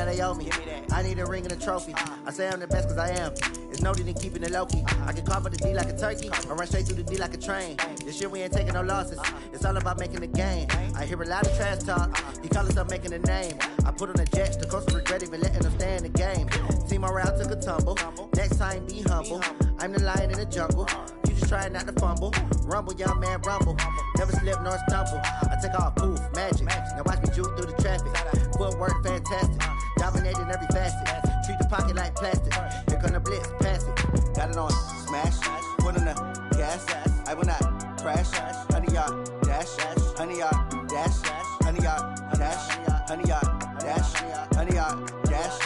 now they owe me. I need a ring and a trophy. I say I'm the best cause I am. It's no need in keeping it low-key. I can carve up the D like a turkey, or run straight through the D like a train. This shit we ain't taking no losses. It's all about making a game. I hear a lot of trash talk. He call himself making a name. I put on the jets, the coast regret even letting them stay in the game. Team morale took a tumble. Next time be humble. I'm the lion in the jungle. You just try not to fumble. Rumble, young man, rumble. Never slip nor stumble. I take off, poof, magic. Now watch me juke through the traffic. Footwork fantastic. Dominating every facet. Treat the pocket like plastic. Here come the blitz, pass it. Got it on, smash. Put on the gas. I will not crash. 100-yard dash. 100-yard dash. 100-yard dash. 100-yard dash. 100-yard dash.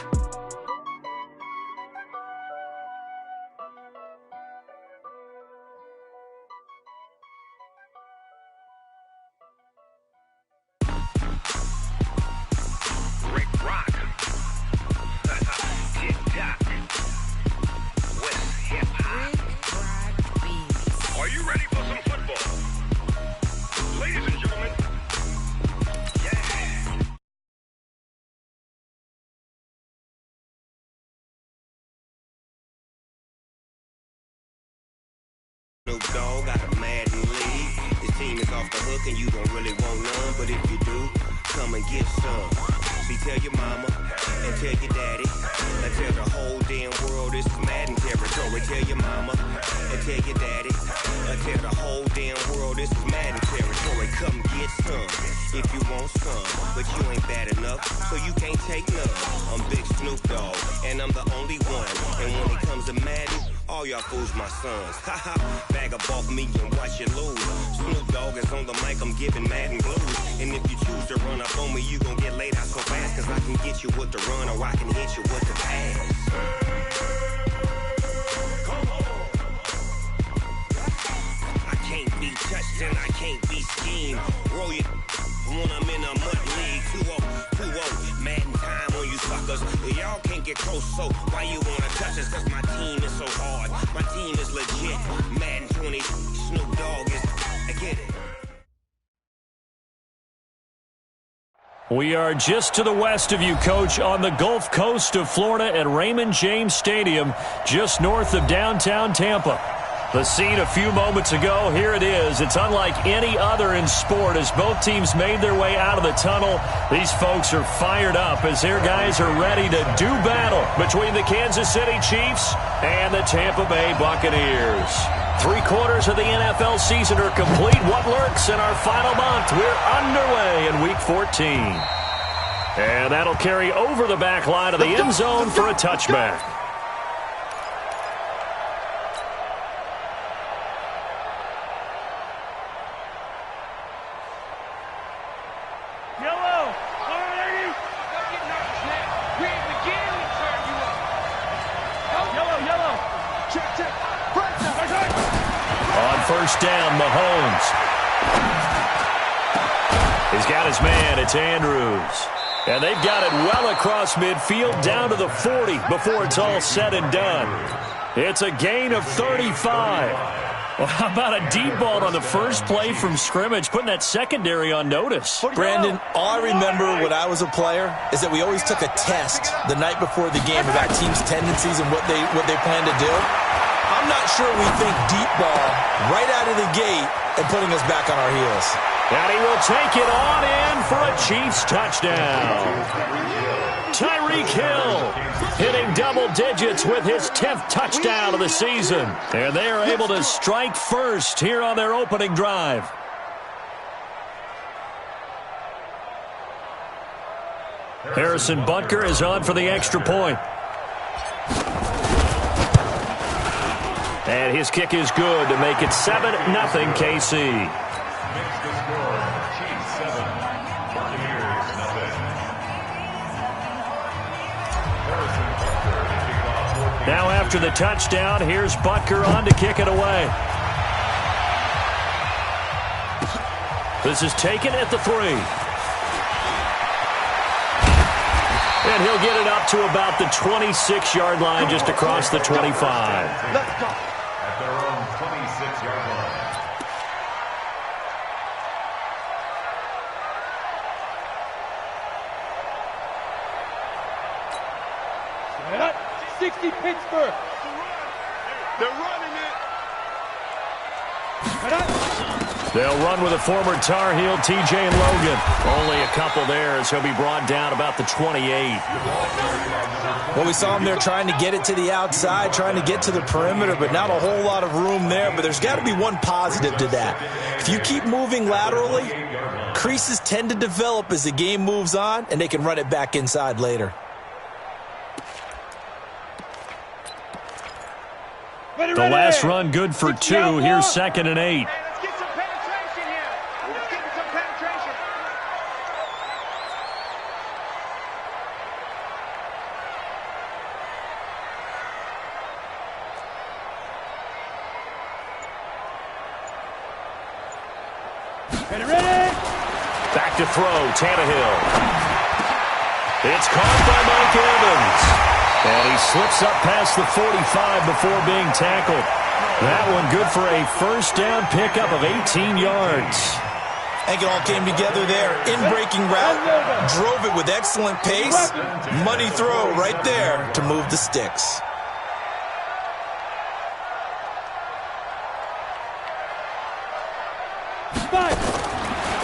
Snoop Dogg got a Madden league. His team is off the hook and you don't really want none. But if you do, come and get some. See, tell your mama and tell your daddy. And tell the whole damn world this is Madden territory. Tell your mama and tell your daddy. And tell the whole damn world this is Madden territory. Come get some if you want some. But you ain't bad enough, so you can't take none. I'm Big Snoop Dogg, and I'm the only one. And when it comes to Madden, all y'all fools my sons. Haha, bag up off me and watch you lose. Snoop Dogg is on the mic, I'm giving Madden blues. And if you choose to run up on me, you gon' get laid out so fast. Cause I can get you with the run or I can hit you with the pass. Come on. I can't be touched and I can't be schemed. Roll you when I'm in a mud league. 2-0, Madden time on you suckers. Y'all can't get close, so why you wanna touch us? Cause my team is so hard. My team is legit. Madden 20, Snoop Dogg is. I get it. We are just to the west of you, Coach, on the Gulf Coast of Florida at Raymond James Stadium, just north of downtown Tampa. The scene a few moments ago, here it is. It's unlike any other in sport as both teams made their way out of the tunnel. These folks are fired up as their guys are ready to do battle between the Kansas City Chiefs and the Tampa Bay Buccaneers. 3/4 of the NFL season are complete. What lurks in our final month? We're underway in Week 14. And that'll carry over the back line of the end zone for a touchback. First down, Mahomes. He's got his man. It's Andrews. And they've got it well across midfield down to the 40 before it's all said and done. It's a gain of 35. Well, how about a deep ball on the first play from scrimmage, putting that secondary on notice? Brandon, all I remember when I was a player is that we always took a test the night before the game about teams' tendencies and what they plan to do. I'm not sure we think deep ball right out of the gate and putting us back on our heels. And he will take it on in for a Chiefs touchdown. Tyreek Hill hitting double digits with his 10th touchdown of the season. And they are able to strike first here on their opening drive. Harrison Butker is on for the extra point. And his kick is good to make it 7-0 KC. Now after the touchdown, here's Butker on to kick it away. This is taken at the 3. And he'll get it up to about the 26-yard line, just across the 25. Let's go. At their own 26-yard line. 60 Pittsburgh. They're running it. They'll run with a former Tar Heel, TJ and Logan. Only a couple there as he'll be brought down about the 28. Well, we saw him there trying to get it to the outside, trying to get to the perimeter, but not a whole lot of room there. But there's got to be one positive to that. If you keep moving laterally, creases tend to develop as the game moves on, and they can run it back inside later. The last run good for 2. Here's 2nd and 8. Let's get some penetration here. Let's get some penetration. Back to throw, Tannehill. It's caught by Mike Evans. And he slips up past the 45 before being tackled. That one good for a first down pickup of 18 yards. I think it all came together there. In-breaking route, drove it with excellent pace. Money throw right there to move the sticks.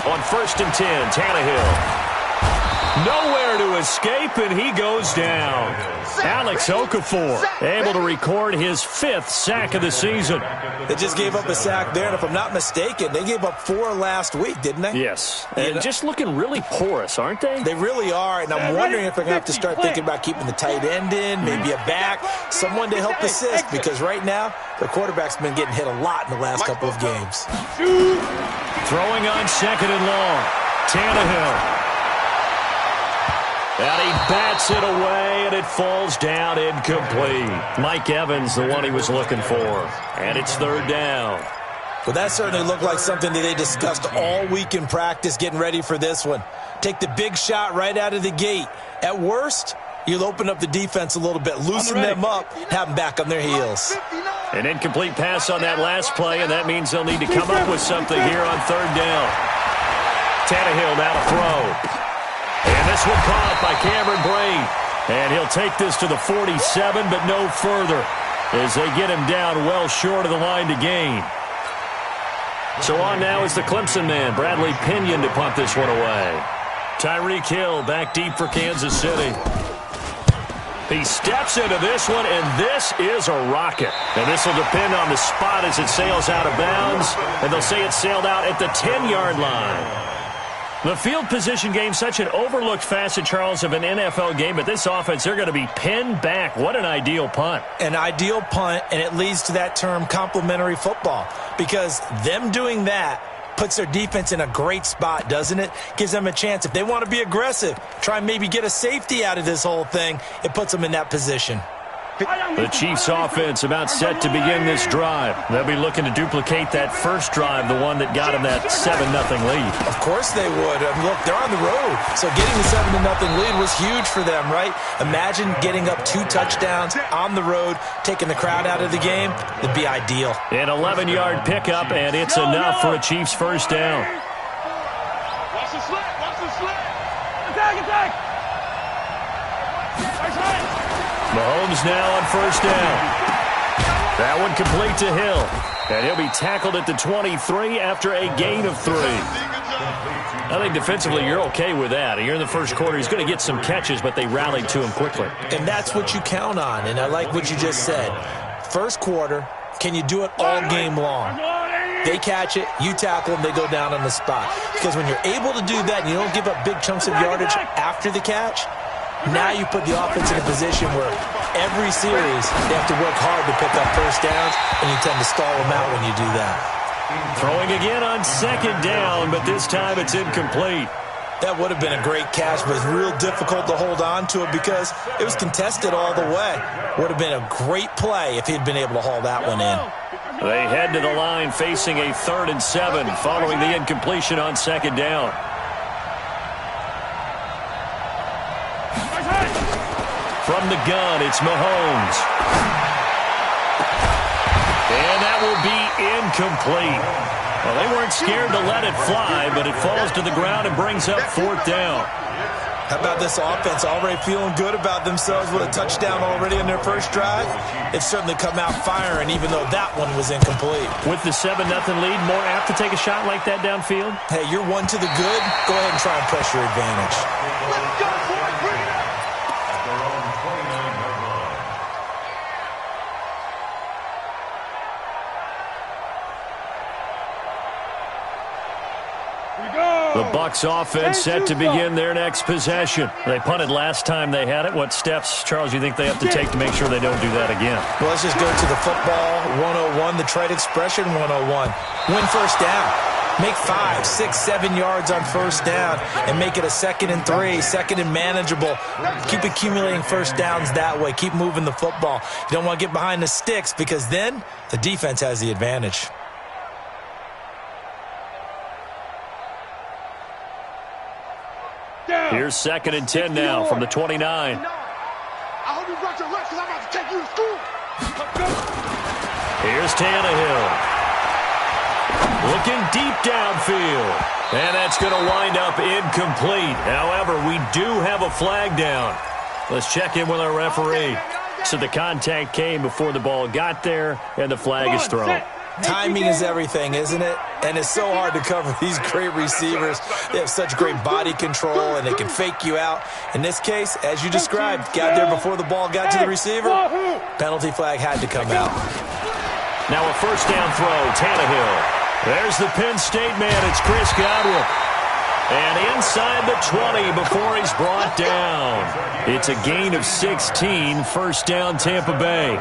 On 1st and 10, Tannehill. Nowhere to escape, and he goes down. Alex Okafor able to record his 5th sack of the season. They just gave up a sack there, and if I'm not mistaken, they gave up 4 last week, didn't they? Yes, and just looking really porous, aren't they? They really are, and I'm wondering if they're going to have to start thinking about keeping the tight end in, maybe a back, someone to help assist, because right now, the quarterback's been getting hit a lot in the last couple of games. Throwing on 2nd and long, Tannehill. And he bats it away, and it falls down incomplete. Mike Evans, the one he was looking for. And it's 3rd down. Well, that certainly looked like something that they discussed all week in practice getting ready for this one. Take the big shot right out of the gate. At worst, you'll open up the defense a little bit, loosen them up, have them back on their heels. An incomplete pass on that last play, and that means they'll need to come up with something here on 3rd down. Tannehill now to throw. And this one caught by Cameron Brate. And he'll take this to the 47, but no further as they get him down well short of the line to gain. So on now is the Clemson man, Bradley Pinion, to punt this one away. Tyreek Hill back deep for Kansas City. He steps into this one, and this is a rocket. And this will depend on the spot as it sails out of bounds. And they'll say it sailed out at the 10-yard line. The field position game, such an overlooked facet, Charles, of an NFL game, but this offense, they're going to be pinned back. What an ideal punt. An ideal punt, and it leads to that term complementary football, because them doing that puts their defense in a great spot, doesn't it? Gives them a chance. If they want to be aggressive, try and maybe get a safety out of this whole thing, it puts them in that position. The Chiefs offense about set to begin this drive. They'll be looking to duplicate that first drive, the one that got them that 7-0 lead. Of course they would. Look, they're on the road, so getting the 7-0 lead was huge for them, right? Imagine getting up 2 touchdowns on the road, taking the crowd out of the game. It'd be ideal. An 11-yard pickup, and it's enough for a Chiefs first down. Watch the slip. Watch the slip. Attack. Mahomes now on first down. That one complete to Hill. And he'll be tackled at the 23 after a gain of 3. I think defensively you're okay with that. Here in the first quarter, he's going to get some catches, but they rallied to him quickly. And that's what you count on, and I like what you just said. First quarter, can you do it all game long? They catch it, you tackle them, they go down on the spot. Because when you're able to do that and you don't give up big chunks of yardage after the catch, now you put the offense in a position where every series they have to work hard to pick up first downs, and you tend to stall them out when you do that. Throwing again on 2nd down, but this time it's incomplete. That would have been a great catch, but it's real difficult to hold on to it because it was contested all the way. Would have been a great play if he'd been able to haul that one in. They head to the line facing a 3rd and 7 following the incompletion on 2nd down. From the gun, it's Mahomes. And that will be incomplete. Well, they weren't scared to let it fly, but it falls to the ground and brings up 4th down. How about this offense already feeling good about themselves with a touchdown already in their first drive? They've certainly come out firing, even though that one was incomplete. With the 7-0 lead, more apt to take a shot like that downfield? Hey, you're one to the good. Go ahead and try and press your advantage. Let's go, boys. Bring it up. At their own 29-yard line. The Bucs offense set to begin their next possession. They punted last time they had it. What steps, Charles, you think they have to take to make sure they don't do that again? Well, let's just go to the football 101, the trade expression 101. Win first down. Make 5, 6, 7 yards on first down and make it a 2nd and 3, 2nd and manageable. Keep accumulating first downs that way. Keep moving the football. You don't want to get behind the sticks because then the defense has the advantage. Here's 2nd and 10 now from the 29. I hope you brought your lunch because I'm about to take you to school. Here's Tannehill. Looking deep downfield. And that's going to wind up incomplete. However, we do have a flag down. Let's check in with our referee. So the contact came before the ball got there, and the flag is thrown. Timing is everything, isn't it? And it's so hard to cover these great receivers. They have such great body control, and they can fake you out. In this case, as you described, got there before the ball got to the receiver. Penalty flag had to come out. Now a first down throw, Tannehill. There's the Penn State man. It's Chris Godwin. And inside the 20 before he's brought down. It's a gain of 16, first down Tampa Bay.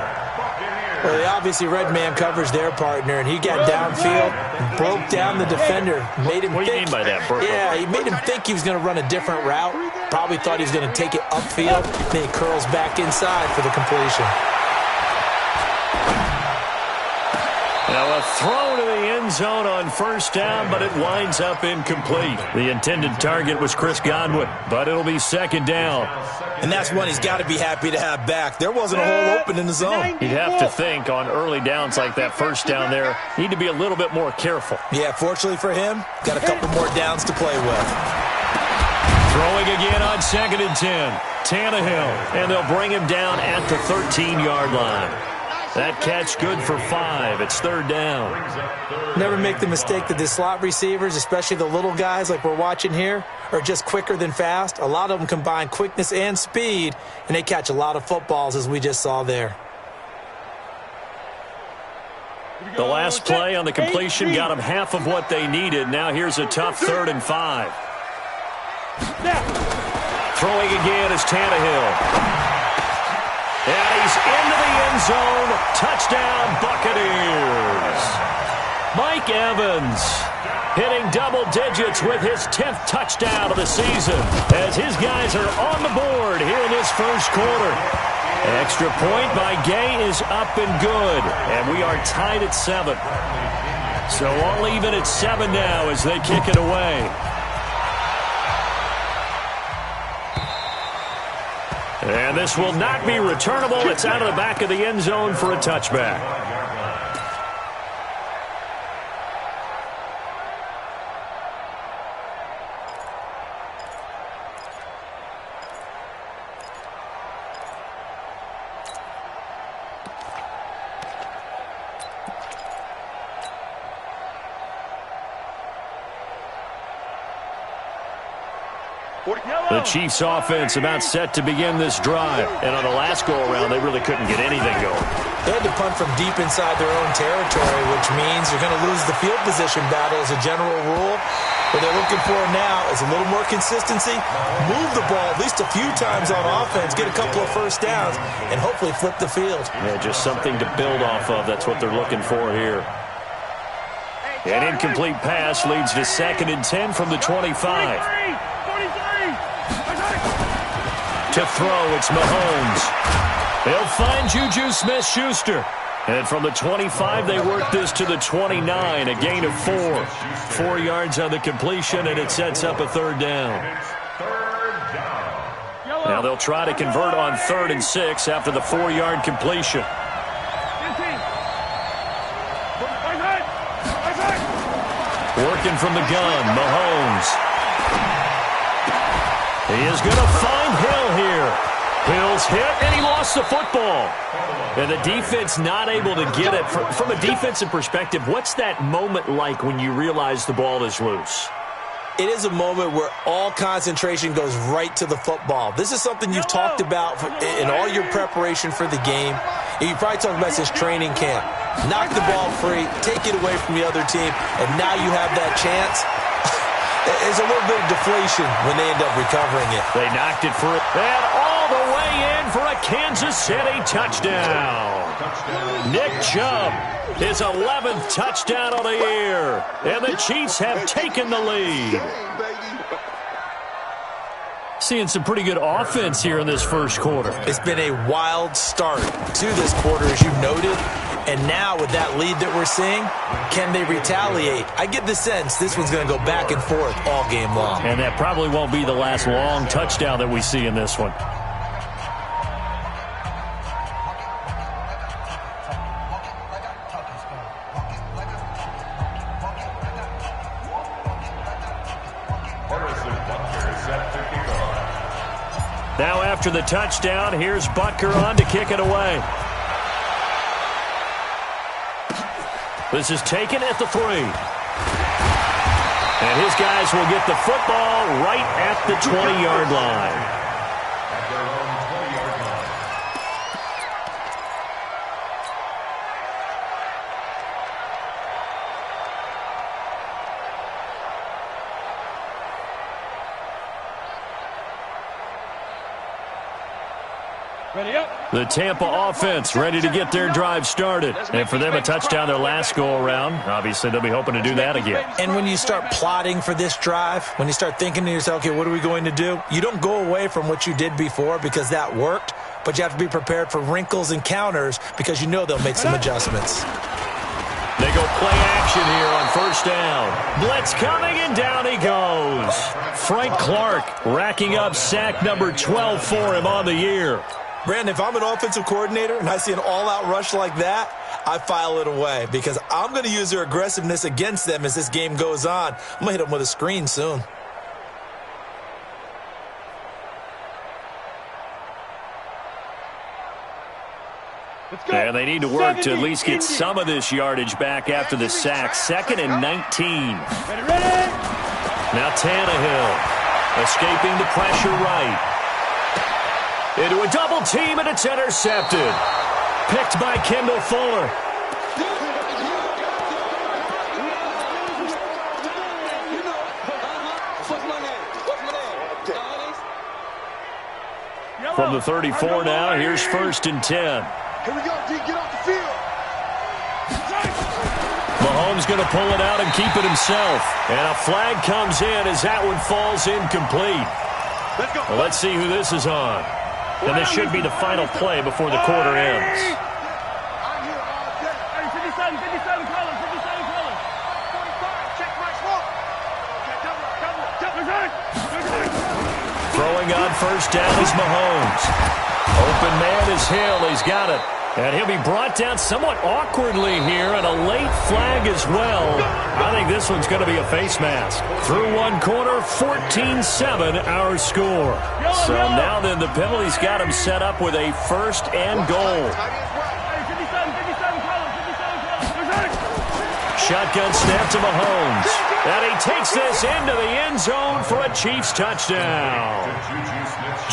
Well, they obviously red man covers their partner, and he got downfield, broke down the defender, made him What do you mean by that, Burko? Yeah, he made him think he was going to run a different route. Probably thought he was going to take it upfield. Then he curls back inside for the completion. Now a throw to the end zone on first down, but it winds up incomplete. The intended target was Chris Godwin, but it'll be 2nd down. And that's one he's got to be happy to have back. There wasn't a hole open in the zone. You'd have to think on early downs like that first down there, need to be a little bit more careful. Yeah, fortunately for him, got a couple more downs to play with. Throwing again on 2nd and 10. Tannehill, and they'll bring him down at the 13-yard line. That catch good for 5. It's 3rd down. Never make the mistake that the slot receivers, especially the little guys like we're watching here, are just quicker than fast. A lot of them combine quickness and speed, and they catch a lot of footballs, as we just saw there. The last play on the completion got them half of what they needed. Now here's a tough 3rd and 5. Throwing again is Tannehill. And he's into the end zone. Touchdown, Buccaneers. Mike Evans hitting double digits with his 10th touchdown of the season as his guys are on the board here in this first quarter. Extra point by Gay is up and good, and we are tied at 7. So all even at 7 now as they kick it away. And this will not be returnable. It's out of the back of the end zone for a touchback. The Chiefs offense about set to begin this drive. And on the last go-around, they really couldn't get anything going. They had to punt from deep inside their own territory, which means you're going to lose the field position battle as a general rule. What they're looking for now is a little more consistency, move the ball at least a few times on offense, get a couple of first downs, and hopefully flip the field. Yeah, just something to build off of. That's what they're looking for here. An incomplete pass leads to 2nd and 10 from the 25. To throw, it's Mahomes. They'll find Juju Smith-Schuster. And from the 25, they work this to the 29, a gain of 4. 4 yards on the completion, and it sets up a 3rd down. Now they'll try to convert on 3rd and 6 after the 4-yard completion. Working from the gun, Mahomes. He is going to find Hill here. Hill's hit, and he lost the football. And the defense not able to get it. From a defensive perspective, what's that moment like when you realize the ball is loose? It is a moment where all concentration goes right to the football. This is something you've talked about in all your preparation for the game. You probably talked about since training camp. Knock the ball free, take it away from the other team, and now you have that chance. There's a little bit of deflation when they end up recovering it. They knocked it for it. And all the way in for a Kansas City touchdown. Nick Chubb, his 11th touchdown of the year. And the Chiefs have taken the lead. Seeing some pretty good offense here in this first quarter. It's been a wild start to this quarter, as you noted. And now with that lead that we're seeing, can they retaliate? I get the sense this one's going to go back and forth all game long. And that probably won't be the last long touchdown that we see in this one. Now after the touchdown, here's Butker on to kick it away. This is taken at the 3. And his guys will get the football right at the 20-yard line. At their own 20-yard line. Ready up. The Tampa offense ready to get their drive started. And for them, a touchdown their last go-around. Obviously, they'll be hoping to do that again. And when you start plotting for this drive, when you start thinking to yourself, okay, what are we going to do? You don't go away from what you did before because that worked, but you have to be prepared for wrinkles and counters because you know they'll make some adjustments. They go play action here on first down. Blitz coming, and down he goes. Frank Clark racking up sack number 12 for him on the year. Brandon, if I'm an offensive coordinator and I see an all-out rush like that, I file it away because I'm going to use their aggressiveness against them as this game goes on. I'm going to hit them with a screen soon. And they need to work to at least get some of this yardage back after the sack. 2nd and 19. Now Tannehill escaping the pressure right. Into a double team, and it's intercepted. Picked by Kendall Fuller. From the 34 now, here's 1st and 10. Here we go, D. Get off the field. Mahomes going to pull it out and keep it himself. And a flag comes in as that one falls incomplete. Let's go. Well, let's see who this is on. And this should be the final play before the quarter ends. I'm here all day. Hey, 57 colors, 57 colors. 45, check right spot. Throwing on first down is Mahomes. Open man is Hill. He's got it. And he'll be brought down somewhat awkwardly here, and a late flag as well. I think this one's going to be a face mask. Through one quarter, 14-7 our score. So now then the penalty's got him set up with a 1st and goal. Shotgun snap to Mahomes. And he takes this into the end zone for a Chiefs touchdown.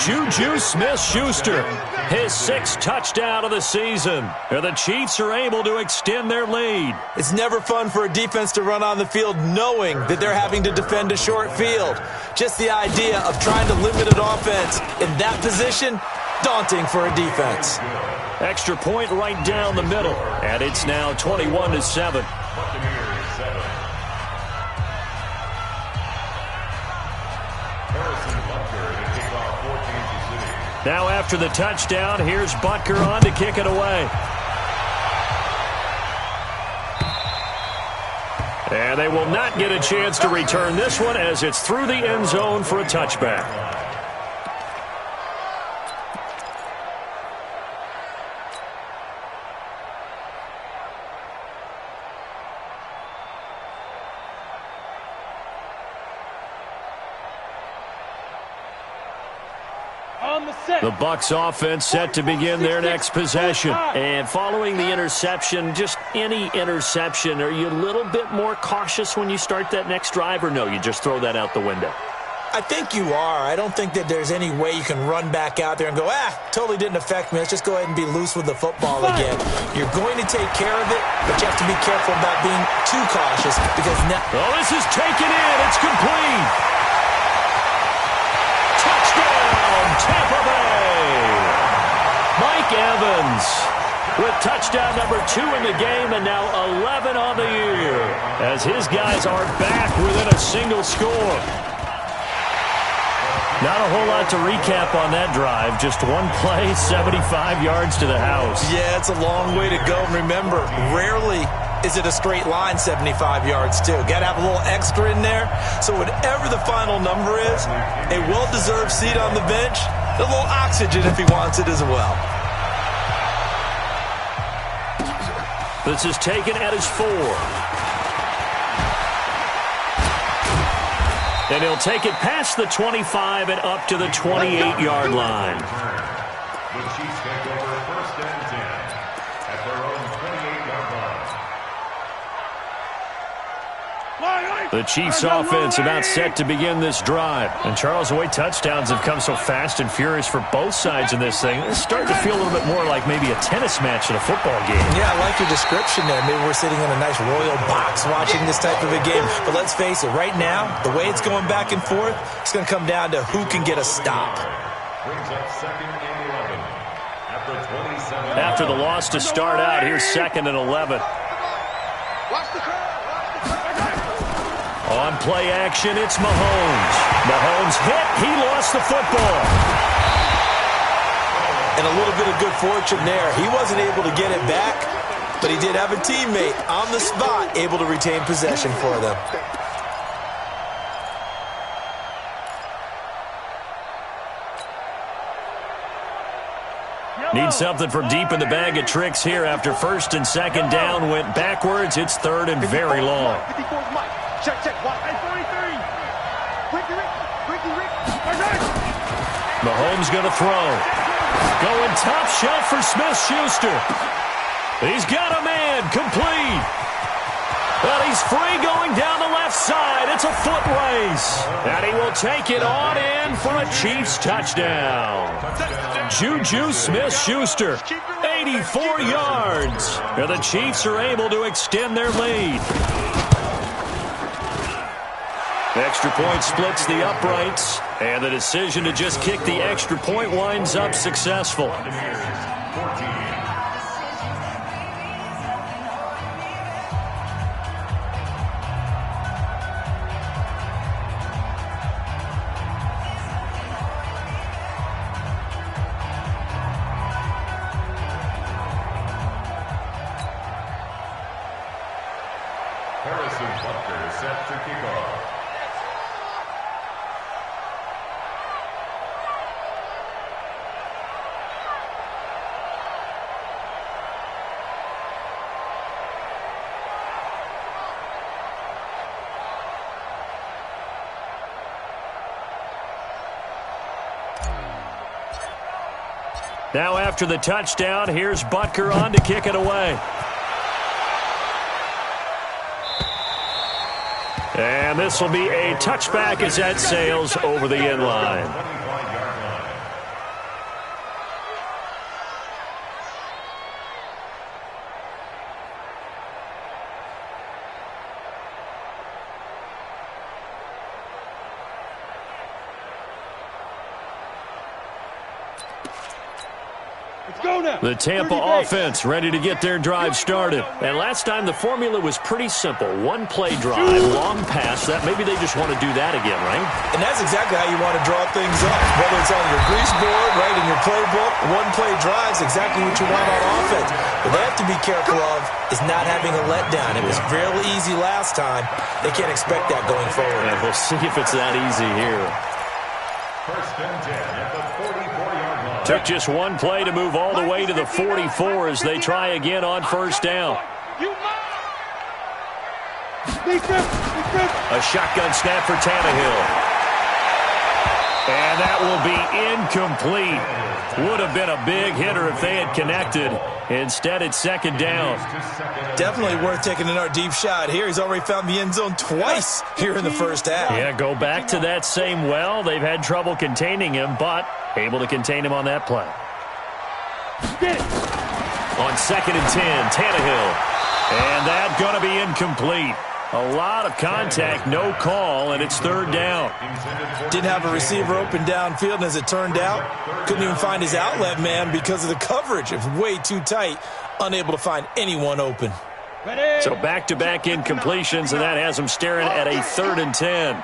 Juju Smith-Schuster, his 6th touchdown of the season. And the Chiefs are able to extend their lead. It's never fun for a defense to run on the field knowing that they're having to defend a short field. Just the idea of trying to limit an offense in that position, daunting for a defense. Extra point right down the middle. And it's now 21-7. Now after the touchdown, here's Butker on to kick it away. And they will not get a chance to return this one as it's through the end zone for a touchback. The Bucs offense set to begin their next possession. And following the interception, just any interception, are you a little bit more cautious when you start that next drive, or no, you just throw that out the window? I think you are. I don't think that there's any way you can run back out there and go, totally didn't affect me. Let's just go ahead and be loose with the football again. You're going to take care of it, but you have to be careful about being too cautious because now... Oh, this is taken in. It's complete. Touchdown, Tampa Bay. Mike Evans with touchdown number 2 in the game and now 11 on the year as his guys are back within a single score. Not a whole lot to recap on that drive. Just one play, 75 yards to the house. Yeah, it's a long way to go. Remember, rarely is it a straight line 75 yards, too. Got to have a little extra in there. So whatever the final number is, a well-deserved seat on the bench, a little oxygen if he wants it as well. This is taken at his 4. And he'll take it past the 25 and up to the 28-yard line. The Chiefs take over 1st and 10 at their own 28-yard line. The Chiefs offense about set to begin this drive. And Charles, the way touchdowns have come so fast and furious for both sides in this thing, it's starting to feel a little bit more like maybe a tennis match in a football game. Yeah, I like your description there. Maybe we're sitting in a nice royal box watching this type of a game. But let's face it, right now, the way it's going back and forth, it's going to come down to who can get a stop. Brings up 2nd and 11 at the 27. After the loss to start out, here's 2nd and 11. Watch the curve. On play action, it's Mahomes. Mahomes hit. He lost the football. And a little bit of good fortune there. He wasn't able to get it back, but he did have a teammate on the spot able to retain possession for them. Need something from deep in the bag of tricks here after 1st and 2nd down went backwards. It's 3rd and very long. 54's Mike. Check. Watch. 43. Ricky. Mahomes going to throw. Going top shelf for Smith-Schuster. He's got a man. Complete. But he's free going down the left side. It's a foot race. And he will take it on in for a Chiefs touchdown. Juju Smith-Schuster, 84 yards. And the Chiefs are able to extend their lead. The extra point splits the uprights, and the decision to just kick the extra point winds up successful. Harrison Butker set to kick off. Now after the touchdown, here's Butker on to kick it away. And this will be a touchback as that sails over the end line. The Tampa offense ready to get their drive started. And last time the formula was pretty simple. One play drive, long pass. That maybe they just want to do that again, right? And that's exactly how you want to draw things up. Whether it's on your grease board, right, in your playbook, one play drive is exactly what you want on offense. What they have to be careful of is not having a letdown. It was fairly easy last time. They can't expect that going forward. And we'll see if it's that easy here. 1st and 10 at the 44-yard line. Took just one play to move all the way to the 44 as they try again on 1st down. A shotgun snap for Tannehill. And that will be incomplete. Would have been a big hitter if they had connected. Instead, it's second down. Definitely worth taking another deep shot here. He's already found the end zone twice here in the first half. Yeah, go back to that same well. They've had trouble containing him, but able to contain him on that play. On 2nd and 10, Tannehill. And that's going to be incomplete. A lot of contact, no call, and it's third down. Didn't have a receiver open downfield, and as it turned out, couldn't even find his outlet man because of the coverage. It was way too tight, unable to find anyone open. So back-to-back incompletions, and that has him staring at a 3rd and 10.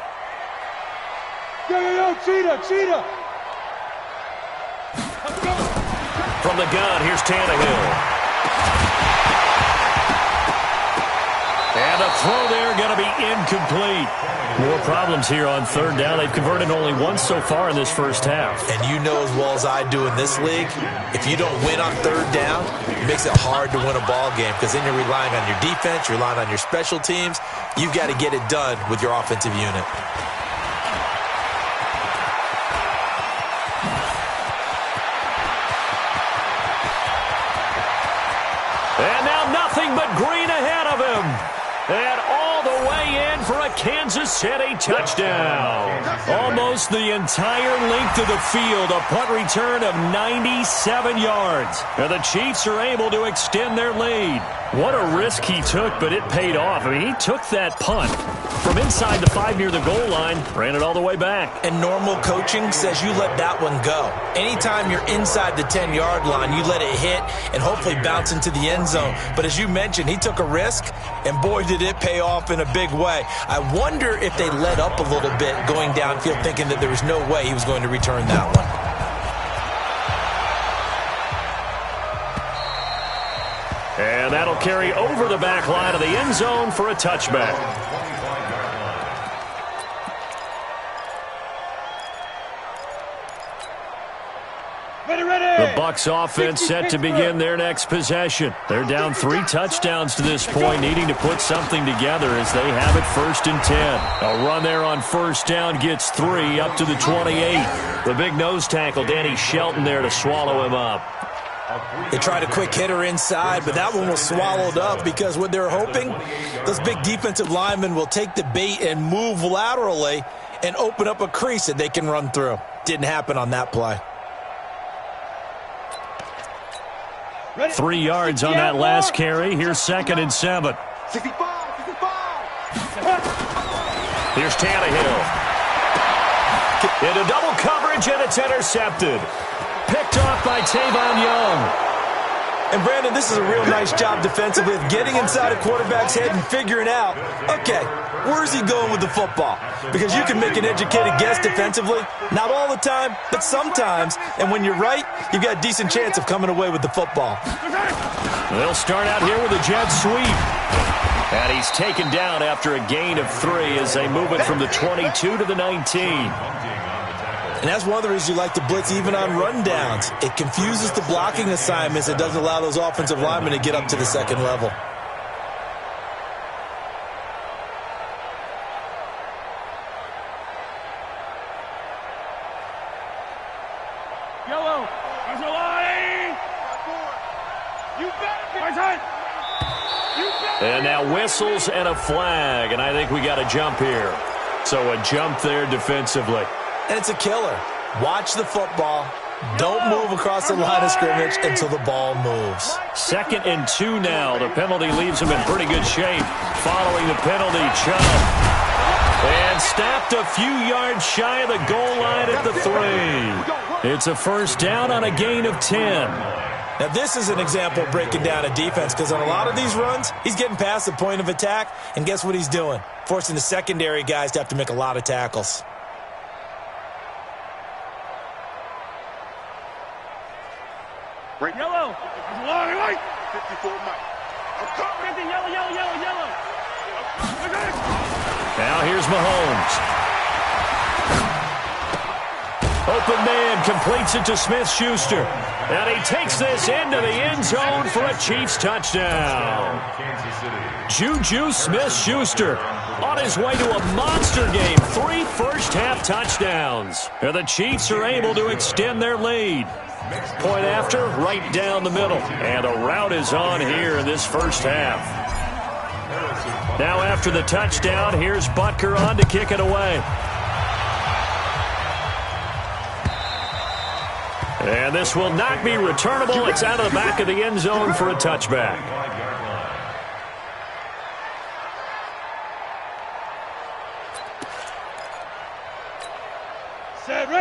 Yo, cheetah. From the gun, here's Tannehill. And the throw there going to be incomplete. More problems here on third down. They've converted only once so far in this first half. And you know as well as I do in this league, if you don't win on third down, it makes it hard to win a ball game because then you're relying on your defense, you're relying on your special teams. You've got to get it done with your offensive unit. And now nothing but green ahead of him. And all the way in for a Kansas City touchdown. Almost the entire length of the field, a punt return of 97 yards. And the Chiefs are able to extend their lead. What a risk he took, but it paid off. I mean, he took that punt from inside the 5 near the goal line, ran it all the way back. And normal coaching says you let that one go. Anytime you're inside the 10-yard line, you let it hit and hopefully bounce into the end zone. But as you mentioned, he took a risk, and boy, did it pay off in a big way. I wonder if they let up a little bit going downfield, thinking that there was no way he was going to return that one. And that'll carry over the back line of the end zone for a touchback. The Bucs offense set to begin their next possession. They're down 3 touchdowns to this point, needing to put something together as they have it 1st and 10. A run there on 1st down gets 3 up to the 28. The big nose tackle, Danny Shelton, there to swallow him up. They tried a quick hitter inside, but that one was swallowed up because what they're hoping, those big defensive linemen will take the bait and move laterally and open up a crease that they can run through. Didn't happen on that play. 3 yards on that last carry. Here's 2nd and 7. 65. Here's Tannehill. Into double coverage, and it's intercepted. Picked off by Tavon Young. And, Brandon, this is a real nice job defensively of getting inside a quarterback's head and figuring out, okay, where's he going with the football? Because you can make an educated guess defensively. Not all the time, but sometimes. And when you're right, you've got a decent chance of coming away with the football. They'll start out here with a jet sweep. And he's taken down after a gain of 3 as they move it from the 22 to the 19. And that's one of the reasons you like to blitz even on rundowns. It confuses the blocking assignments. It doesn't allow those offensive linemen to get up to the second level. Yellow. There's a line. You better. And now whistles and a flag. And I think we got a jump here. So a jump there defensively. And it's a killer. Watch the football. Don't move across the line of scrimmage until the ball moves. 2nd and 2 now. The penalty leaves him in pretty good shape. Following the penalty, Chubb. And stopped a few yards shy of the goal line at the 3. It's a 1st down on a gain of 10. Now, this is an example of breaking down a defense because on a lot of these runs, he's getting past the point of attack, and guess what he's doing? Forcing the secondary guys to have to make a lot of tackles. Yellow. There's a line. Right. 54 Mike. 50, yellow. Now here's Mahomes. Open man completes it to Smith-Schuster. And he takes this into the end zone for a Chiefs touchdown. Juju Smith-Schuster on his way to a monster game. 3 first-half touchdowns. And the Chiefs are able to extend their lead. Point after, right down the middle. And a rout is on here in this first half. Now after the touchdown, here's Butker on to kick it away. And this will not be returnable. It's out of the back of the end zone for a touchback.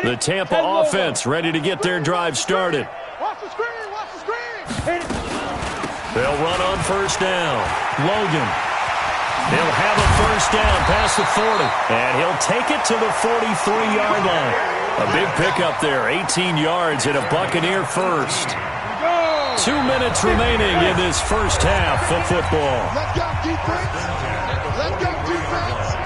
The Tampa offense ready to get their drive started. Watch the screen, watch the screen. They'll run on first down. Logan. He'll have a first down past the 40. And he'll take it to the 43-yard line. A big pickup there, 18 yards and a Buccaneer first. 2 minutes remaining in this first half of football. Let's go, defense. Let's go, defense.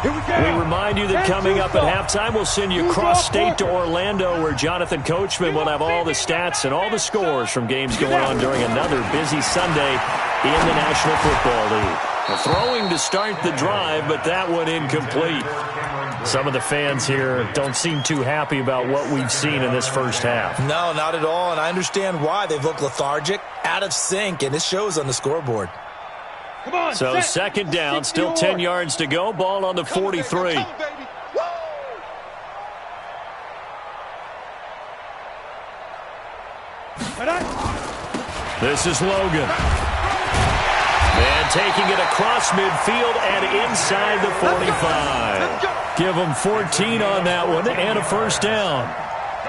We remind you that coming up at halftime, we'll send you cross-state to Orlando, where Jonathan Coachman will have all the stats and all the scores from games going on during another busy Sunday in the National Football League. A throwing to start the drive, but that one incomplete. Some of the fans here don't seem too happy about what we've seen in this first half. No, not at all, and I understand why. They've looked lethargic, out of sync, and it shows on the scoreboard. So second down, still 10 yards to go. Ball on the 43. This is Logan. And taking it across midfield and inside the 45. Give them 14 on that one and a first down.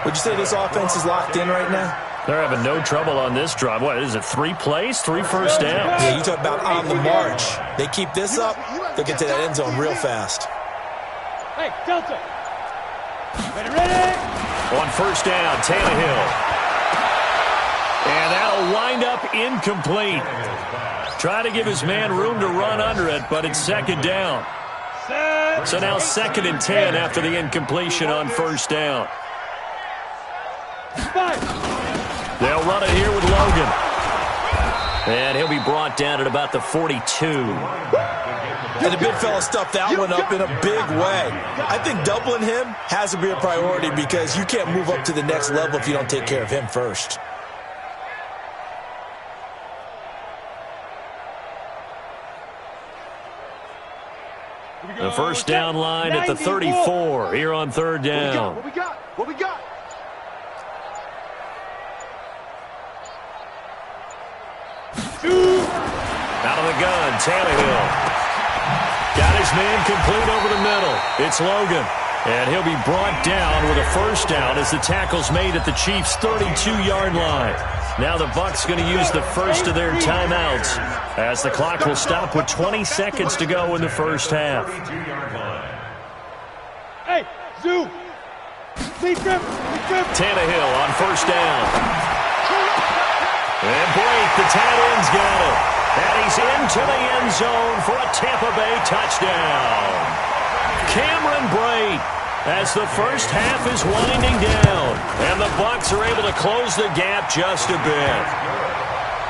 Would you say this offense is locked in right now? They're having no trouble on this drive. What is it, 3 plays, 3 first downs? Yeah, you talk about on the march. They keep this up, they'll get to that end zone real fast. Hey, Delta. Ready. On first down, Tannehill. And that'll wind up incomplete. Try to give his man room to run under it, but it's second down. So now 2nd and 10 after the incompletion on first down. They'll run it here with Logan. And he'll be brought down at about the 42. And the big fella stuffed that one up in a big way. I think doubling him has to be a priority because you can't move up to the next level if you don't take care of him first. The first down line at the 34 here on third down. What we got? What we got? Out of the gun, Tannehill. Got his man complete over the middle. It's Logan. And he'll be brought down with a first down as the tackle's made at the Chiefs' 32-yard line. Now the Bucs going to use the first of their timeouts as the clock will stop with 20 seconds to go in the first half. Hey, Zoo. Tannehill on first down. And Blake, the tight end's got it. And he's into the end zone for a Tampa Bay touchdown. Cameron Brate, as the first half is winding down. And the Bucs are able to close the gap just a bit.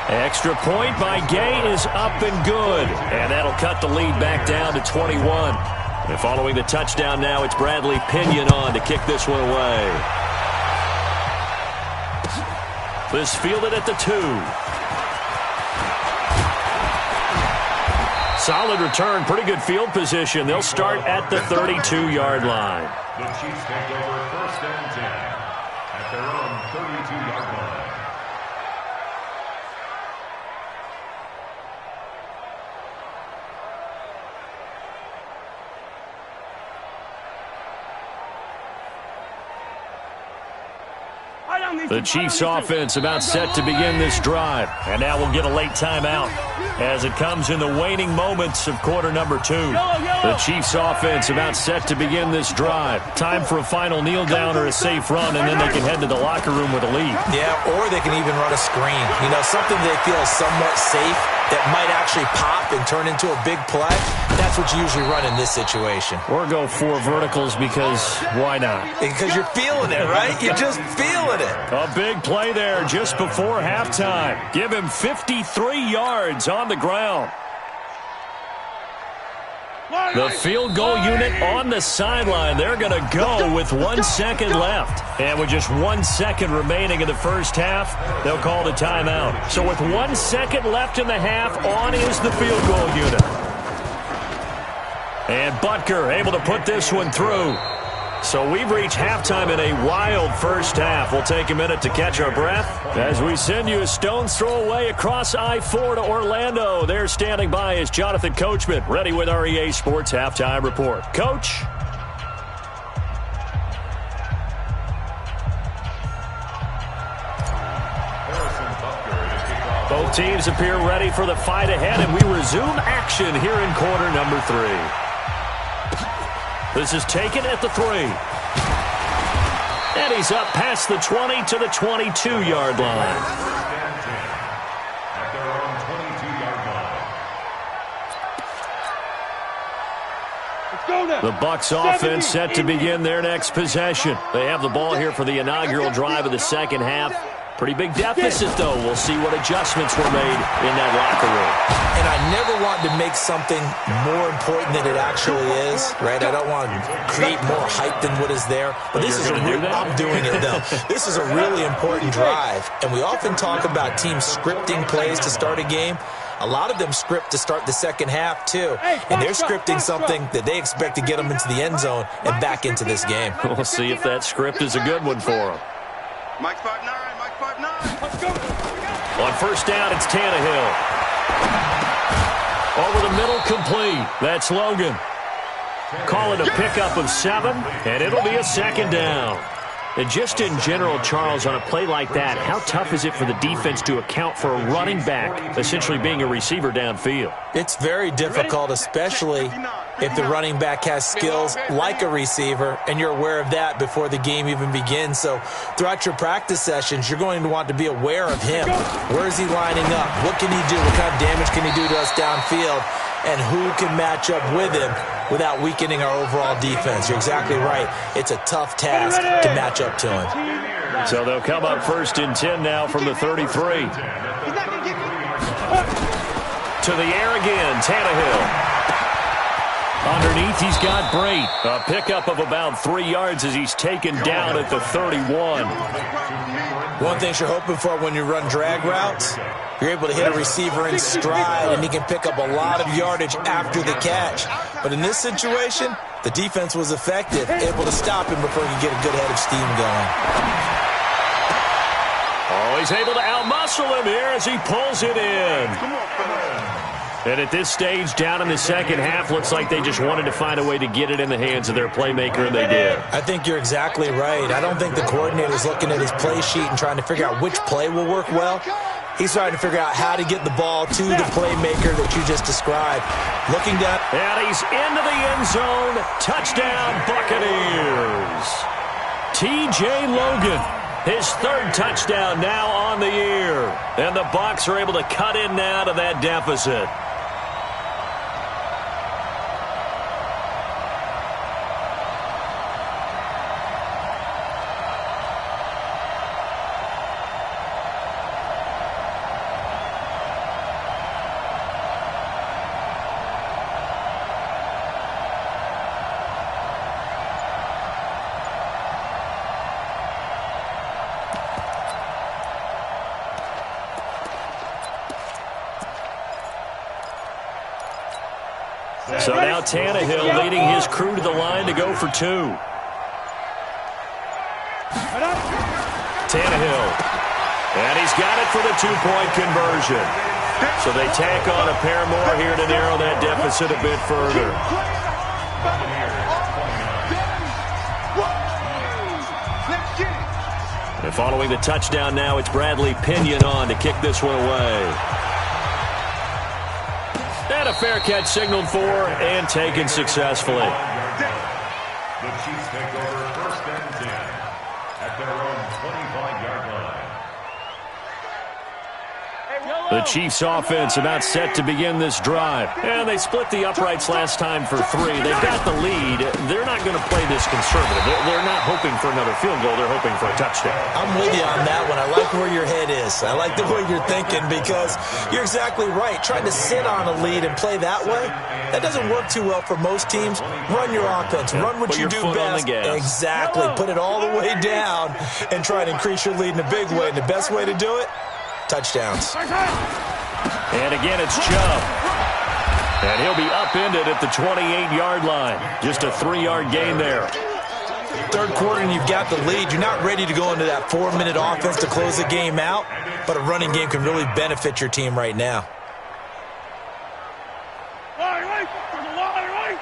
Extra point by Gay is up and good. And that'll cut the lead back down to 21. And following the touchdown now, it's Bradley Pinion on to kick this one away. This fielded at the 2. Solid return, pretty good field position. They'll start at the 32-yard line. The Chiefs take over first and 10 at their own 32-yard line. The Chiefs offense about set to begin this drive. And now we'll get a late timeout as it comes in the waning moments of quarter number 2. The Chiefs offense about set to begin this drive. Time for a final kneel down or a safe run, and then they can head to the locker room with a lead. Yeah, or they can even run a screen. You know, something they feel is somewhat safe that might actually pop and turn into a big play, that's what you usually run in this situation. Or go 4 verticals because why not? Because you're feeling it, right? You're just feeling it. A big play there just before halftime. Give him 53 yards on the ground. The field goal unit on the sideline. They're going to go with 1 second left. And with just 1 second remaining in the first half, they'll call the timeout. So with 1 second left in the half, on is the field goal unit. And Butker able to put this one through. So we've reached halftime in a wild first half. We'll take a minute to catch our breath as we send you a stone's throw away across I-4 to Orlando. There standing by is Jonathan Coachman, ready with our EA Sports Halftime Report. Coach? Both teams appear ready for the fight ahead, and we resume action here in quarter number 3. This is taken at the 3. And he's up past the 20 to the 22-yard line. At their own 22-yard line. The Bucs offense set to begin their next possession. They have the ball here for the inaugural drive of the second half. Pretty big deficit, though. We'll see what adjustments were made in that locker room. And I never want to make something more important than it actually is, right? I don't want to create more hype than what is there. But this is I'm doing it, though. This is a really important drive. And we often talk about teams scripting plays to start a game. A lot of them script to start the second half, too. And they're scripting something that they expect to get them into the end zone and back into this game. We'll see if that script is a good one for them. Mike 5'9", Mike 5'9". Let's go. On first down, it's Tannehill. Over the middle, complete. That's Logan. Call it a pickup of 7, and it'll be a second down. And just in general, Charles, on a play like that, how tough is it for the defense to account for a running back essentially being a receiver downfield? It's very difficult, especially if the running back has skills like a receiver, and you're aware of that before the game even begins. So throughout your practice sessions, you're going to want to be aware of him. Where is he lining up? What can he do? What kind of damage can he do to us downfield? And who can match up with him without weakening our overall defense? You're exactly right. It's a tough task to match up to him. So they'll come up first and 10 now from the 33. To the air again, Tannehill. Underneath, he's got Brate. A pickup of about 3 yards as he's taken down at the 31. One thing you're hoping for when you run drag routes, you're able to hit a receiver in stride, and he can pick up a lot of yardage after the catch. But in this situation, the defense was effective, able to stop him before he could get a good head of steam going. Oh, he's able to outmuscle him here as he pulls it in. And at this stage, down in the second half, looks like they just wanted to find a way to get it in the hands of their playmaker, and they did. I think you're exactly right. I don't think the coordinator's looking at his play sheet and trying to figure out which play will work well. He's trying to figure out how to get the ball to the playmaker that you just described. Looking down. And he's into the end zone. Touchdown, Buccaneers. T.J. Logan. His 3rd touchdown now on the year. And the Bucs are able to cut in now to that deficit. So now Tannehill leading his crew to the line to go for 2. Tannehill. And he's got it for the 2-point conversion. So they tack on a pair more here to narrow that deficit a bit further. And following the touchdown now, it's Bradley Pinion on to kick this one away. And a fair catch signaled for and taken successfully. The Chiefs take over first and 10 at their own 25-yard line. The Chiefs offense about set to begin this drive. And they split the uprights last time for 3. They've got the lead. They're not going to play this conservative. They're not hoping for another field goal. They're hoping for a touchdown. I'm with you on that one. I like where your head is. I like the way you're thinking because you're exactly right. Trying to sit on a lead and play that way, that doesn't work too well for most teams. Run your offense. Run what you do best. Exactly. Put it all the way down and try to increase your lead in a big way. And the best way to do it, touchdowns. And again, it's Chubb. And he'll be upended at the 28-yard line. Just a 3-yard gain there. Third quarter and you've got the lead. You're not ready to go into that 4-minute offense to close the game out, but a running game can really benefit your team right now. Right.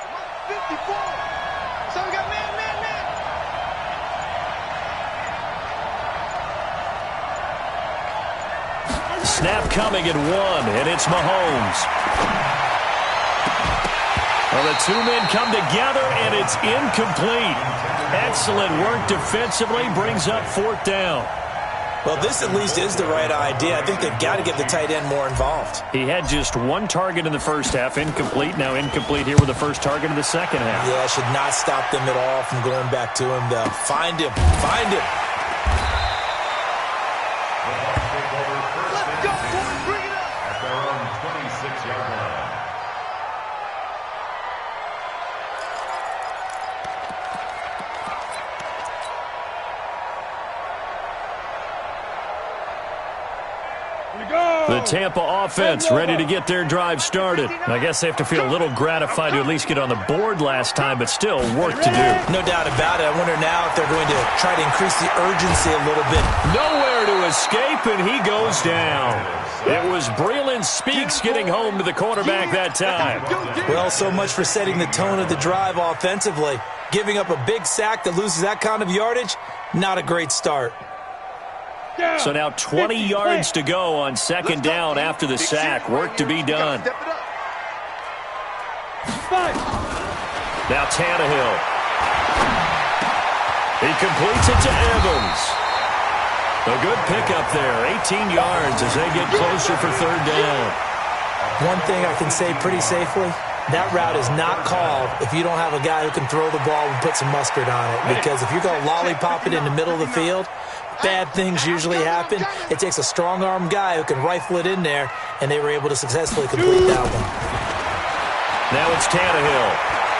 54. So we got man. Snap coming at 1, and it's Mahomes. Well, the 2 men come together, and it's incomplete. Excellent work defensively, brings up 4th down. Well, this at least is the right idea. I think they've got to get the tight end more involved. He had just 1 target in the first half, incomplete. Now incomplete here with the first target of the second half. Yeah, should not stop them at all from going back to him, though. Find him. The Tampa offense ready to get their drive started. I guess they have to feel a little gratified to at least get on the board last time, but still work to do. No doubt about it. I wonder now if they're going to try to increase the urgency a little bit. Nowhere to escape, and he goes down. It was Breeland Speaks getting home to the quarterback that time. Well, so much for setting the tone of the drive offensively. Giving up a big sack that loses that kind of yardage, not a great start. So now 20 yards to go on second down after the sack. Work to be done. Now Tannehill. He completes it to Evans. A good pickup there. 18 yards as they get closer for 3rd down. One thing I can say pretty safely, that route is not called if you don't have a guy who can throw the ball and put some mustard on it. Because if you're going to lollipop it in the middle of the field, bad things usually happen. It takes a strong-arm guy who can rifle it in there, and they were able to successfully complete that one. Now it's Tannehill.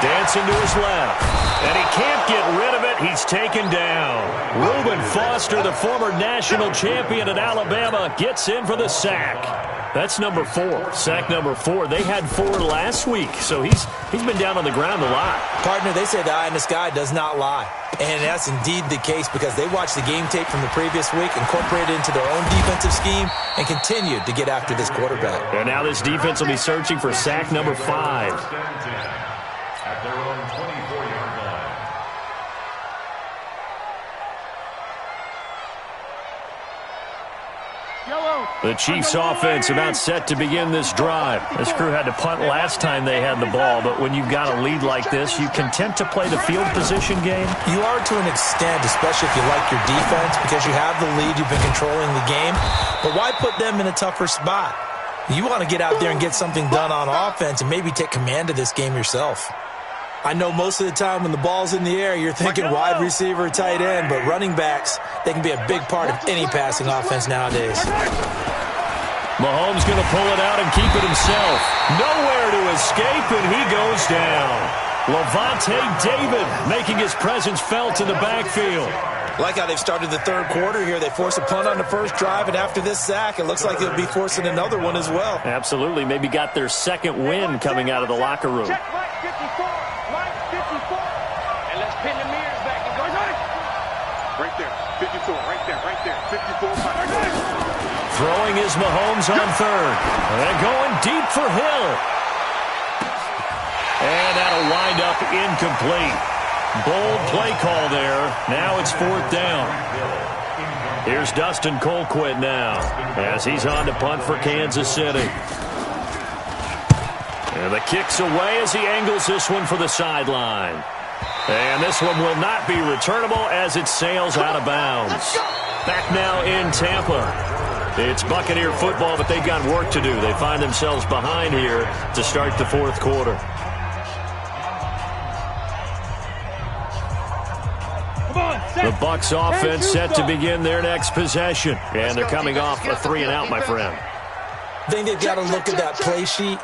Dancing to his left. And he can't get rid of it. He's taken down. Reuben Foster, the former national champion at Alabama, gets in for the sack. That's number 4. Sack number 4. They had 4 last week, so he's been down on the ground a lot. Partner, they say the eye in the sky does not lie. And that's indeed the case because they watched the game tape from the previous week, incorporated it into their own defensive scheme, and continued to get after this quarterback. And now this defense will be searching for sack number 5. At their own 24-yard line. The Chiefs offense about set to begin this drive. This crew had to punt last time they had the ball, but when you've got a lead like this, you content to play the field position game? You are to an extent, especially if you like your defense, because you have the lead, you've been controlling the game. But why put them in a tougher spot? You want to get out there and get something done on offense and maybe take command of this game yourself. I know most of the time when the ball's in the air, you're thinking wide receiver, tight end, but running backs, they can be a big part of any passing offense nowadays. Mahomes going to pull it out and keep it himself. Nowhere to escape, and he goes down. Levante David making his presence felt in the backfield. Like how they've started the third quarter here. They force a punt on the first drive, and after this sack, it looks like they'll be forcing another one as well. Absolutely. Maybe got their second win coming out of the locker room. Check right 54. Right 54. And let's pin the mirrors back and go. Right there. 54. Right there. 54. Throwing is Mahomes on third. And going deep for Hill. And that'll wind up incomplete. Bold play call there. Now it's 4th down. Here's Dustin Colquitt now as he's on to punt for Kansas City. And the kick's away as he angles this one for the sideline. And this one will not be returnable as it sails out of bounds. Back now in Tampa. It's Buccaneer football, but they've got work to do. They find themselves behind here to start the fourth quarter. The Bucs offense set to begin their next possession. And they're coming off a 3-and-out, my friend. I think they've got to look at that play sheet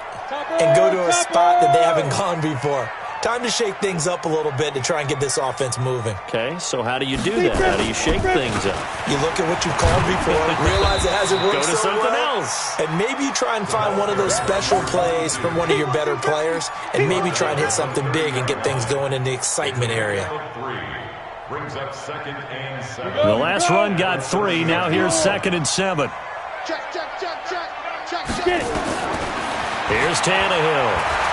and go to a spot that they haven't gone before. Time to shake things up a little bit to try and get this offense moving. Okay, so how do you do that? How do you shake things up? You look at what you've called before, realize it hasn't worked Go to so something well, else. and maybe you try and find one of those special plays from one of your better players, and maybe try and hit something big and get things going in the excitement area. Brings up 2nd and 7. The last run got 3. Now here's 2nd and 7. Check. Here's Tannehill.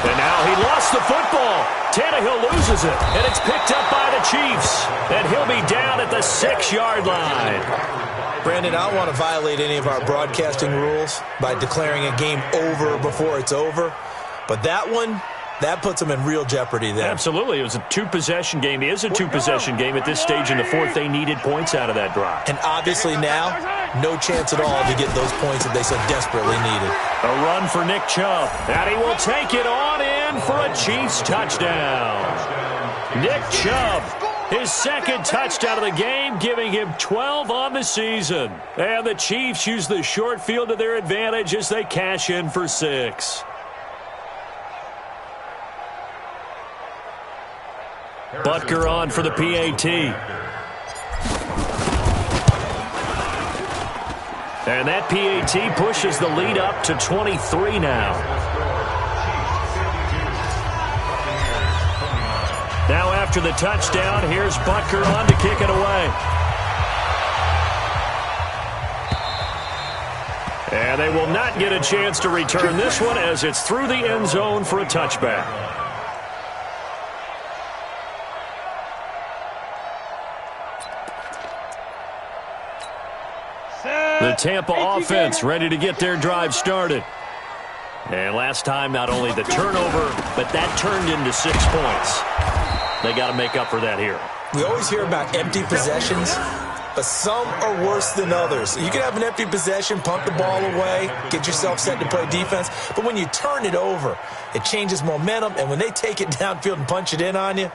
And now he lost the football. Tannehill loses it, and it's picked up by the Chiefs. And he'll be down at the 6-yard line. Brandon, I don't want to violate any of our broadcasting rules by declaring a game over before it's over, but that one, that puts them in real jeopardy there. Absolutely. It was a 2-possession game. It is a 2-possession game at this stage in the fourth. They needed points out of that drive. And obviously now, no chance at all to get those points that they so desperately needed. A run for Nick Chubb. And he will take it on in for a Chiefs touchdown. Nick Chubb, his 2nd touchdown of the game, giving him 12 on the season. And the Chiefs use the short field to their advantage as they cash in for 6. Butker on for the PAT. And that PAT pushes the lead up to 23 now. Now after the touchdown, here's Butker on to kick it away. And they will not get a chance to return this one as it's through the end zone for a touchback. The Tampa offense ready to get their drive started. And last time, not only the turnover, but that turned into 6 points. They got to make up for that here. We always hear about empty possessions, but some are worse than others. You can have an empty possession, punt the ball away, get yourself set to play defense, but when you turn it over, it changes momentum, and when they take it downfield and punch it in on you,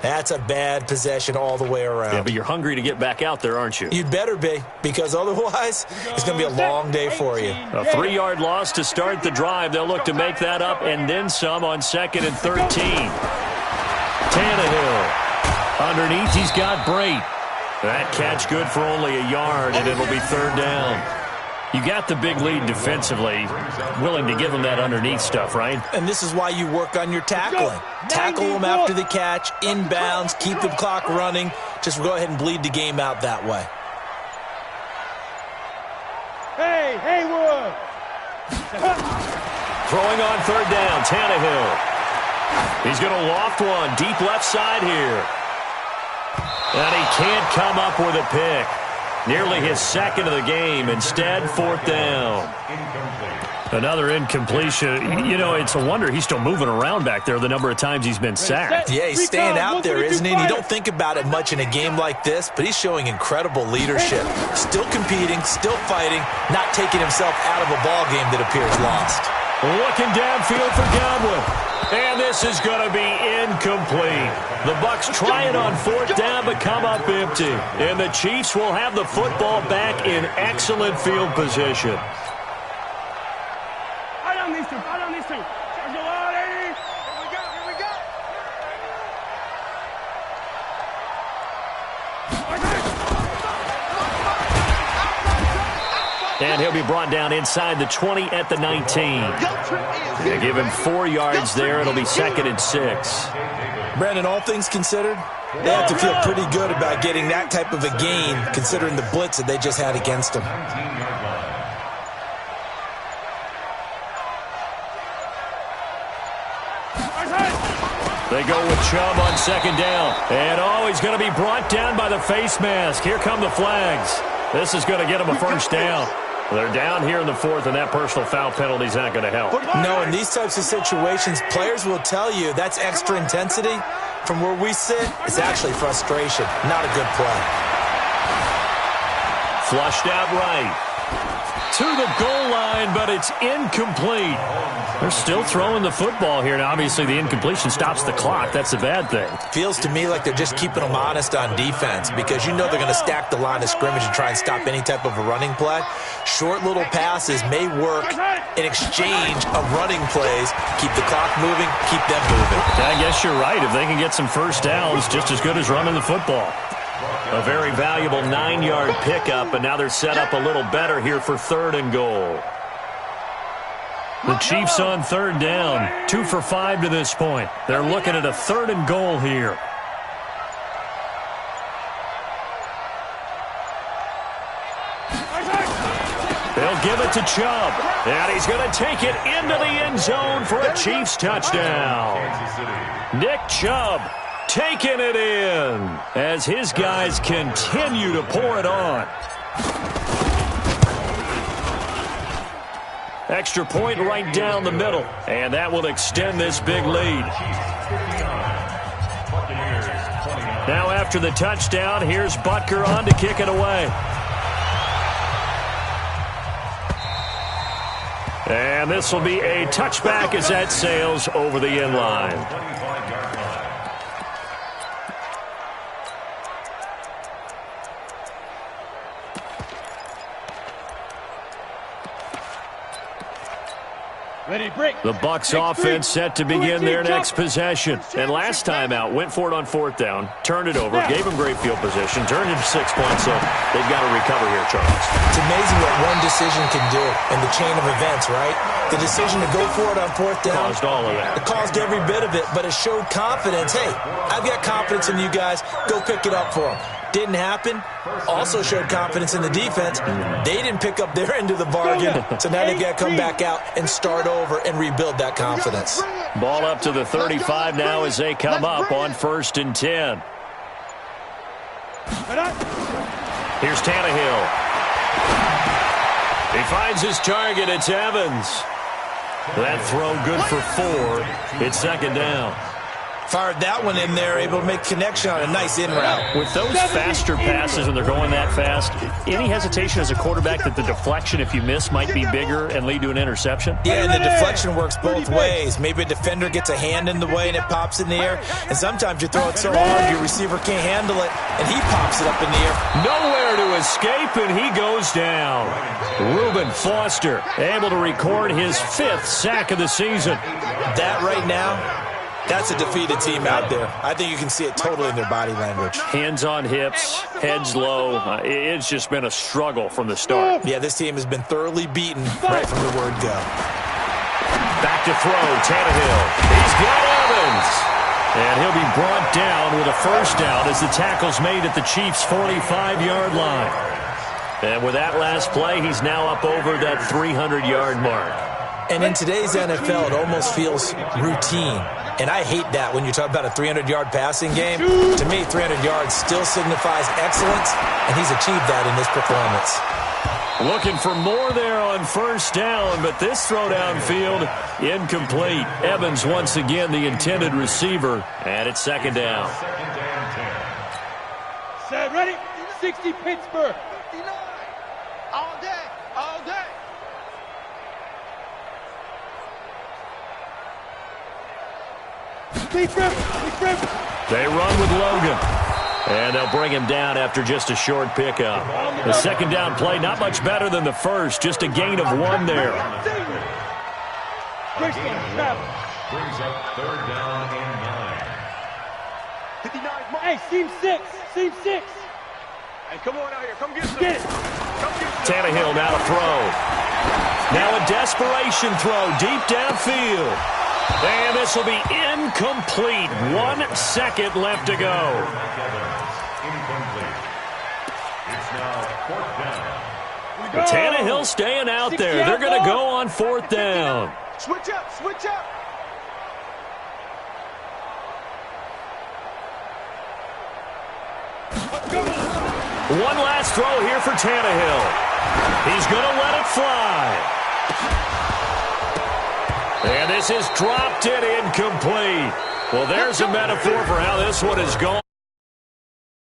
that's a bad possession all the way around. Yeah, but you're hungry to get back out there, aren't you? You'd better be, because otherwise it's going to be a long day for you. A 3-yard loss to start the drive. They'll look to make that up and then some on 2nd and 13. Tannehill. Underneath, he's got Brate. That catch good for only a yard, and it'll be 3rd down. You got the big lead defensively, willing to give them that underneath stuff, right? And this is why you work on your tackling. Tackle them after the catch, inbounds, keep the clock running. Just go ahead and bleed the game out that way. Hey, Haywood! Throwing on 3rd down, Tannehill. He's going to loft one, deep left side here. And he can't come up with a pick. Nearly his 2nd of the game. Instead, 4th down. Another incompletion. You know, it's a wonder he's still moving around back there the number of times he's been sacked. Yeah, he's staying out there, isn't he? And you don't think about it much in a game like this, but he's showing incredible leadership. Still competing, still fighting, not taking himself out of a ball game that appears lost. Looking downfield for Godwin. And this is going to be incomplete. The Bucs try it on 4th down, but come up empty. And the Chiefs will have the football back in excellent field position. I don't need to. Charge the line, Here we go. And he'll be brought down inside the 20 at the 19. They give him 4 yards there. It'll be 2nd and 6. Brandon, all things considered, they have to feel pretty good about getting that type of a gain, considering the blitz that they just had against them. They go with Chubb on 2nd down. And, he's going to be brought down by the face mask. Here come the flags. This is going to get him a 1st down. They're down here in the 4th, and that personal foul penalty is not going to help. No, in these types of situations, players will tell you that's extra intensity. From where we sit, it's actually frustration, not a good play. Flushed out right. To the goal line, but it's incomplete. They're still throwing the football here, and obviously the incompletion stops the clock. That's a bad thing. Feels to me like they're just keeping them honest on defense because you know they're going to stack the line of scrimmage and try and stop any type of a running play. Short little passes may work in exchange of running plays. Keep the clock moving, keep them moving. I guess you're right. If they can get some first downs, just as good as running the football. A very valuable 9-yard pickup, and now they're set up a little better here for 3rd and goal. The Chiefs on 3rd down, 2 for 5 to this point. They're looking at a 3rd and goal here. They'll give it to Chubb, and he's going to take it into the end zone for a Chiefs touchdown. Nick Chubb taking it in as his guys continue to pour it on. Extra point right down the middle, and that will extend this big lead. Now after the touchdown, here's Butker on to kick it away. And this will be a touchback as that sails over the end line. The Bucs offense set to begin their next possession. And last time out, went for it on 4th down, turned it over, gave them great field position, turned into 6 points, so they've got to recover here, Charles. It's amazing what one decision can do in the chain of events, right? The decision to go for it on 4th down. Caused all of that. It caused every bit of it, but it showed confidence. Hey, I've got confidence in you guys. Go pick it up for them. Didn't happen. Also showed confidence in the defense. They didn't pick up their end of the bargain, so now they've got to come back out and start over and rebuild that confidence. Ball up to the 35 now as they come up on 1st and 10. Here's Tannehill. He finds his target. It's Evans. That throw good for 4. It's 2nd down. Fired that one in there, able to make connection on a nice in route. With those faster passes and they're going that fast, any hesitation as a quarterback that the deflection, if you miss, might be bigger and lead to an interception? Yeah, and the deflection works both ways. Maybe a defender gets a hand in the way and it pops in the air, and sometimes you throw it so hard your receiver can't handle it, and he pops it up in the air. Nowhere to escape, and he goes down. Reuben Foster able to record his 5th sack of the season. That right now, that's a defeated team out there. I think you can see it totally in their body language. Hands on hips, heads low. It's just been a struggle from the start. Yeah, this team has been thoroughly beaten right from the word go. Back to throw, Tannehill. He's got Evans. And he'll be brought down with a 1st down as the tackle's made at the Chiefs' 45-yard line. And with that last play, he's now up over that 300-yard mark. And in today's NFL, it almost feels routine. And I hate that when you talk about a 300-yard passing game. To me, 300 yards still signifies excellence, and he's achieved that in this performance. Looking for more there on 1st down, but this throw downfield, incomplete. Evans once again the intended receiver, and it's 2nd down. Set, ready? 60 Pittsburgh. All day, all day. They run with Logan. And they'll bring him down after just a short pickup. The 2nd down play, not much better than the first. Just a gain of 1 there. Brings up 3rd down and 9. 59. Hey, seam 6. Seam 6. Hey, come on out here. Come get some. Get it. Tannehill now to throw. Now a desperation throw deep downfield. And this will be incomplete. 1 second left to go. Incomplete. It's now 4th down. Tannehill staying out there. They're going to go on 4th down. Switch up, switch up. One last throw here for Tannehill. He's going to let it fly. And this is dropped it incomplete. Well, there's a metaphor for how this one is going.